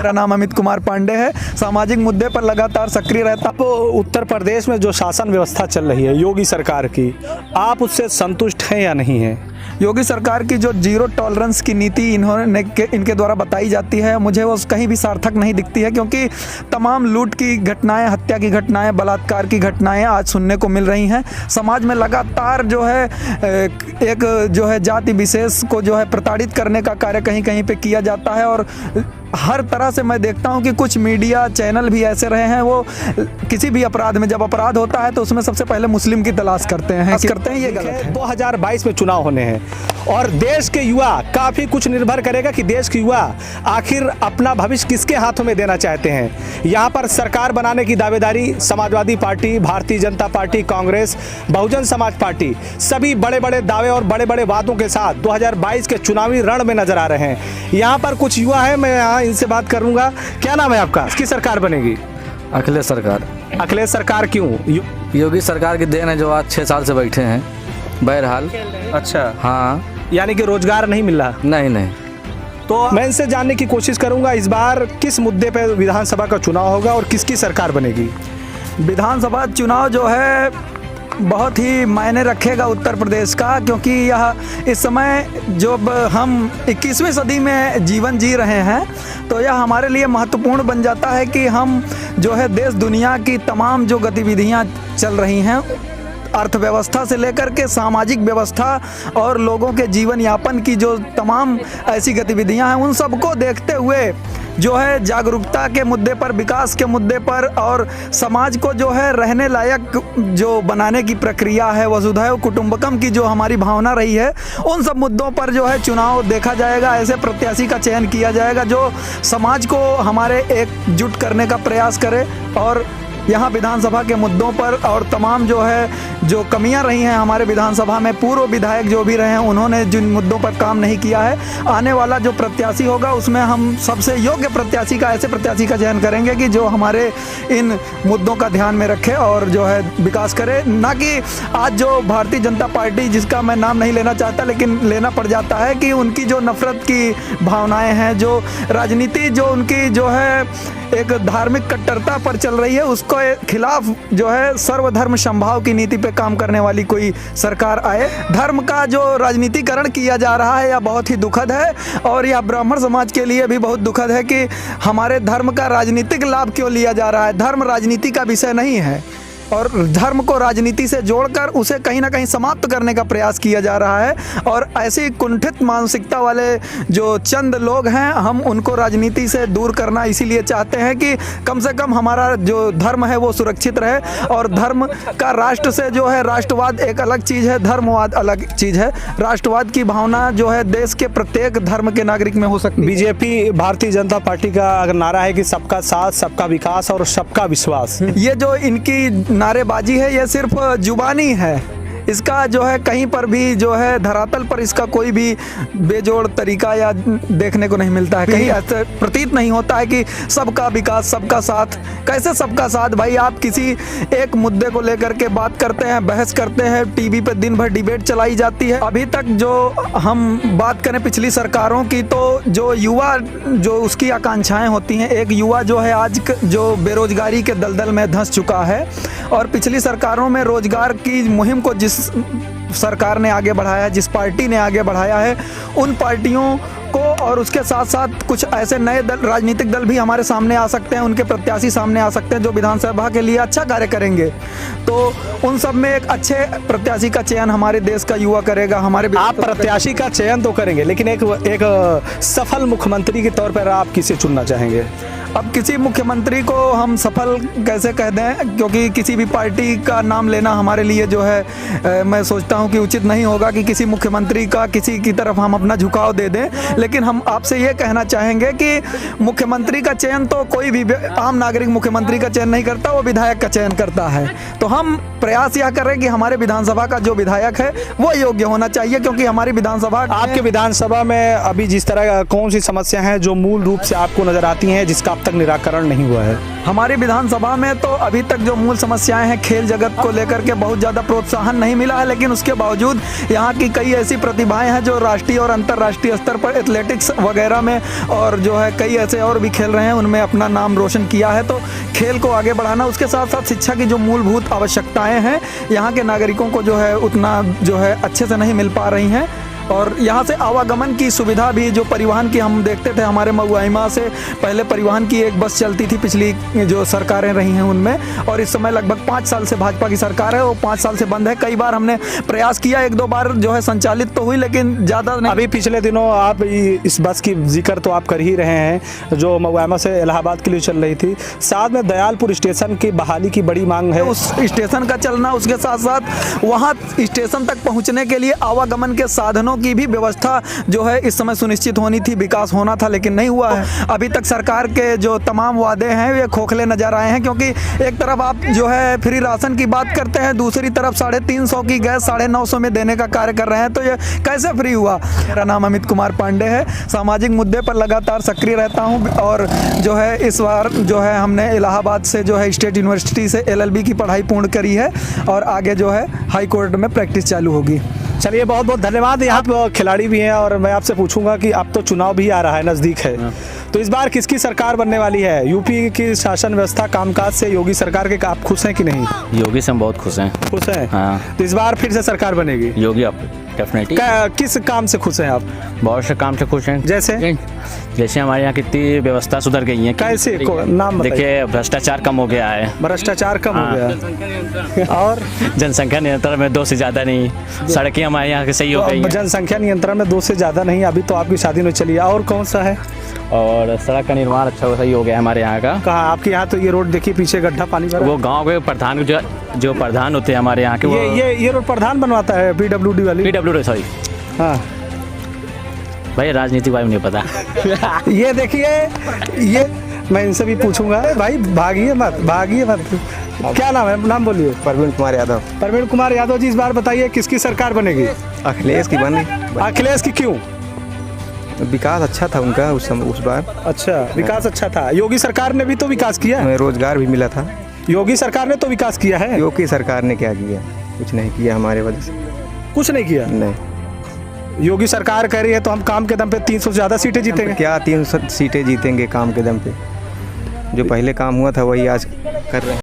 मेरा नाम अमित कुमार पांडे है। सामाजिक मुद्दे पर लगातार सक्रिय रहता। आप उत्तर प्रदेश में जो शासन व्यवस्था चल रही है योगी सरकार की, आप उससे संतुष्ट हैं या नहीं हैं? योगी सरकार की जो जीरो टॉलरेंस की नीति इनके द्वारा बताई जाती है, मुझे वो कहीं भी सार्थक नहीं दिखती है, क्योंकि तमाम लूट की घटनाएं, हत्या की घटनाएं, बलात्कार की घटनाएं आज सुनने को मिल रही हैं। समाज में लगातार जो है एक जो है जाति विशेष को जो है प्रताड़ित करने का कार्य कहीं कहीं पे किया जाता है। और हर तरह से मैं देखता हूं कि कुछ मीडिया चैनल भी ऐसे रहे हैं, वो किसी भी अपराध में, जब अपराध होता है तो उसमें सबसे पहले मुस्लिम की तलाश करते हैं ये गलत है। 2022 में चुनाव होने हैं और देश के युवा, काफ़ी कुछ निर्भर करेगा कि देश के युवा आखिर अपना भविष्य किसके हाथों में देना चाहते हैं। यहाँ पर सरकार बनाने की दावेदारी Samajwadi party, Bharatiya Janata party, Congress, Bahujan Samaj party सभी बड़े बड़े दावे और बड़े बड़े वादों के साथ 2022 के चुनावी रण में नजर आ रहे हैं। यहाँ पर कुछ युवा है, मैं यहाँ इनसे बात करूँगा। क्या नाम है आपका? किसकी सरकार बनेगी? अखिलेश सरकार। अखिलेश सरकार क्यों? योगी सरकार की देन है जो आज 6 साल से बैठे हैं बहरहाल। अच्छा, हाँ। यानी कि रोजगार नहीं मिल रहा? नहीं। तो मैं इनसे जानने की कोशिश करूंगा इस बार किस मुद्दे पर विधानसभा का चुनाव होगा और किसकी सरकार बनेगी? विधानसभा चुनाव जो है बहुत ही मायने रखेगा उत्तर प्रदेश का, क्योंकि यह इस समय जो हम 21वीं सदी में जीवन जी रहे हैं, तो यह हमारे लिए महत्वपूर्ण बन जाता है कि हम जो है देश दुनिया की तमाम जो गतिविधियां चल रही हैं, अर्थव्यवस्था से लेकर के सामाजिक व्यवस्था और लोगों के जीवन यापन की जो तमाम ऐसी गतिविधियां हैं, उन सबको देखते हुए जो है जागरूकता के मुद्दे पर, विकास के मुद्दे पर और समाज को जो है रहने लायक जो बनाने की प्रक्रिया है, वसुधैव कुटुंबकम की जो हमारी भावना रही है, उन सब मुद्दों पर जो है चुनाव देखा जाएगा। ऐसे प्रत्याशी का चयन किया जाएगा जो समाज को हमारे एकजुट करने का प्रयास करे और यहाँ विधानसभा के मुद्दों पर और तमाम जो है जो कमियां रही हैं हमारे विधानसभा में, पूर्व विधायक जो भी रहे हैं उन्होंने जिन मुद्दों पर काम नहीं किया है, आने वाला जो प्रत्याशी होगा उसमें हम सबसे योग्य प्रत्याशी का, ऐसे प्रत्याशी का चयन करेंगे कि जो हमारे इन मुद्दों का ध्यान में रखे और जो है विकास करे। ना कि आज जो भारतीय जनता पार्टी, जिसका मैं नाम नहीं लेना चाहता लेकिन लेना पड़ जाता है, कि उनकी जो नफरत की भावनाएँ हैं, जो राजनीति जो उनकी जो है एक धार्मिक कट्टरता पर चल रही है, उसको खिलाफ जो है सर्वधर्म समभाव की नीति पे काम करने वाली कोई सरकार आए। धर्म का जो राजनीतिकरण किया जा रहा है यह बहुत ही दुखद है और यह ब्राह्मण समाज के लिए भी बहुत दुखद है कि हमारे धर्म का राजनीतिक लाभ क्यों लिया जा रहा है। धर्म राजनीति का विषय नहीं है और धर्म को राजनीति से जोड़कर उसे कहीं ना कहीं समाप्त करने का प्रयास किया जा रहा है। और ऐसी कुंठित मानसिकता वाले जो चंद लोग हैं, हम उनको राजनीति से दूर करना इसीलिए चाहते हैं कि कम से कम हमारा जो धर्म है वो सुरक्षित रहे। और धर्म का राष्ट्र से जो है, राष्ट्रवाद एक अलग चीज़ है, धर्मवाद अलग चीज़ है। राष्ट्रवाद की भावना जो है देश के प्रत्येक धर्म के नागरिक में हो सकती है। बीजेपी, भारतीय जनता पार्टी का अगर नारा है कि सबका साथ, सबका विकास और सबका विश्वास, ये जो इनकी नारेबाजी है ये सिर्फ जुबानी है। इसका जो है कहीं पर भी जो है धरातल पर इसका कोई भी बेजोड़ तरीका या देखने को नहीं मिलता है। कहीं ऐसा प्रतीत नहीं होता है कि सबका विकास, सबका साथ। कैसे सबका साथ भाई? आप किसी एक मुद्दे को लेकर के बात करते हैं, बहस करते हैं, टीवी पे दिन भर डिबेट चलाई जाती है। अभी तक जो हम बात करें पिछली सरकारों की, तो जो युवा जो उसकी आकांक्षाएं होती हैं, एक युवा जो है आज जो बेरोजगारी के दलदल में धंस चुका है और पिछली सरकारों में रोजगार की मुहिम को जिस सरकार ने आगे बढ़ाया है, जिस पार्टी ने आगे बढ़ाया है, उन पार्टियों को और उसके साथ साथ कुछ ऐसे नए दल, राजनीतिक दल भी हमारे सामने आ सकते हैं, उनके प्रत्याशी सामने आ सकते हैं जो विधानसभा के लिए अच्छा कार्य करेंगे। तो उन सब में एक अच्छे प्रत्याशी का चयन हमारे देश का युवा करेगा। हमारे आप प्रत्याशी का चयन तो करेंगे, लेकिन एक सफल मुख्यमंत्री के तौर पर आप किसे चुनना चाहेंगे? अब किसी मुख्यमंत्री को हम सफल कैसे कह दें, क्योंकि किसी भी पार्टी का नाम लेना हमारे लिए जो है मैं सोचता हूं कि उचित नहीं होगा कि किसी मुख्यमंत्री का किसी की तरफ हम अपना झुकाव दे दें। लेकिन हम आपसे ये कहना चाहेंगे कि मुख्यमंत्री का चयन तो कोई भी आम नागरिक मुख्यमंत्री का चयन नहीं करता, वो विधायक का चयन करता है। तो हम प्रयास यह करें कि हमारे विधानसभा का जो विधायक है वो योग्य होना चाहिए, क्योंकि हमारी विधानसभा, आपके विधानसभा में अभी जिस तरह कौन सी समस्या है जो मूल रूप से आपको नजर आती हैं, जिसका अब तक निराकरण नहीं हुआ है। हमारी विधानसभा में तो अभी तक जो मूल समस्याएं हैं खेल जगत को लेकर के बहुत ज़्यादा प्रोत्साहन नहीं मिला है, लेकिन उसके बावजूद यहाँ की कई ऐसी प्रतिभाएं हैं जो राष्ट्रीय और अंतर्राष्ट्रीय स्तर पर एथलेटिक्स वगैरह में और जो है कई ऐसे और भी खेल रहे हैं, उनमें अपना नाम रोशन किया है। तो खेल को आगे बढ़ाना, उसके साथ साथ शिक्षा की जो मूलभूत आवश्यकताएँ हैं यहाँ के नागरिकों को जो है उतना जो है अच्छे से नहीं मिल पा रही हैं। और यहाँ से आवागमन की सुविधा भी, जो परिवहन की हम देखते थे हमारे महुआइमा से पहले परिवहन की एक बस चलती थी पिछली जो सरकारें रही हैं उनमें, और इस समय लगभग 5 साल से भाजपा की सरकार है, वो 5 साल से बंद है। कई बार हमने प्रयास किया, 1-2 बार जो है संचालित तो हुई, लेकिन ज़्यादा नहीं। अभी पिछले दिनों आप इस बस की जिक्र तो आप कर ही रहे हैं जो महुआइमा से इलाहाबाद के लिए चल रही थी, साथ में दयालपुर स्टेशन की बहाली की बड़ी मांग है। उस स्टेशन का चलना, उसके साथ साथ वहाँ स्टेशन तक पहुँचने के लिए आवागमन के साधनों की भी व्यवस्था जो है इस समय सुनिश्चित होनी थी, विकास होना था, लेकिन नहीं हुआ है। अभी तक सरकार के जो तमाम वादे हैं वे खोखले नजर आए हैं, क्योंकि एक तरफ आप जो है फ्री राशन की बात करते हैं, दूसरी तरफ 350 की गैस 950 में देने का कार्य कर रहे हैं, तो ये कैसे फ्री हुआ। मेरा नाम अमित कुमार पांडे है, सामाजिक मुद्दे पर लगातार सक्रिय रहता हूँ, और जो है इस बार जो है हमने इलाहाबाद से जो है स्टेट यूनिवर्सिटी से LLB की पढ़ाई पूर्ण करी है, और आगे जो है हाई कोर्ट में प्रैक्टिस चालू होगी। चलिए, बहुत बहुत धन्यवाद। यहाँ खिलाड़ी भी हैं और मैं आपसे पूछूंगा कि अब तो चुनाव भी आ रहा है, नज़दीक है, तो इस बार किसकी सरकार बनने वाली है? यूपी की शासन व्यवस्था कामकाज से योगी सरकार के आप खुश हैं कि नहीं? योगी से हम बहुत खुश हैं। खुश हैं? हाँ। तो इस बार फिर से सरकार बनेगी योगी अब डेफिनेटली। किस काम से खुश हैं आप? बहुत से काम से खुश हैं। जैसे हमारे यहाँ कितनी व्यवस्था सुधर गई है। कैसे नाम बताइए। देखिए, भ्रष्टाचार कम हो गया है। भ्रष्टाचार कम हो गया और जनसंख्या नियंत्रण में 2 से ज़्यादा नहीं, सड़कें हमारे यहाँ की सही हो गई हैं। जनसंख्या नियंत्रण में 2 से ज़्यादा नहीं, अभी तो आपकी शादी में चली है। और कौन सा है? और सड़क का निर्माण अच्छा सही हो गया हमारे यहाँ का। कहाँ? आपके यहाँ तो ये रोड देखिए, पीछे गड्ढा पानी भरा। वो गांव के प्रधान जो प्रधान होते हैं हमारे यहाँ के, ये रोड प्रधान बनवाता है, PWD वाली। PWD, sorry. हाँ भाई, राजनीति भाई नहीं पता। ये देखिए, ये मैं इनसे भी पूछूंगा। भाई भागिए मत। क्या नाम है? नाम बोलिए। प्रवीण कुमार यादव। प्रवीण कुमार यादव जी, इस बार बताइए किसकी सरकार बनेगी? अखिलेश की बनी। अखिलेश की क्यों? विकास अच्छा था उनका उस बार। अच्छा, विकास अच्छा था। योगी सरकार ने भी तो विकास किया है। हमें रोजगार भी मिला था। योगी सरकार ने तो विकास किया है। योगी सरकार ने क्या किया? कुछ नहीं किया हमारे वजह से। कुछ नहीं किया? नहीं। योगी सरकार कह रही है तो हम काम के दम पे 300 से ज़्यादा सीटें जीतेंगे। क्या 300 सीटें जीतेंगे काम के दम पे? जो पहले काम हुआ था वही आज कर रहे हैं।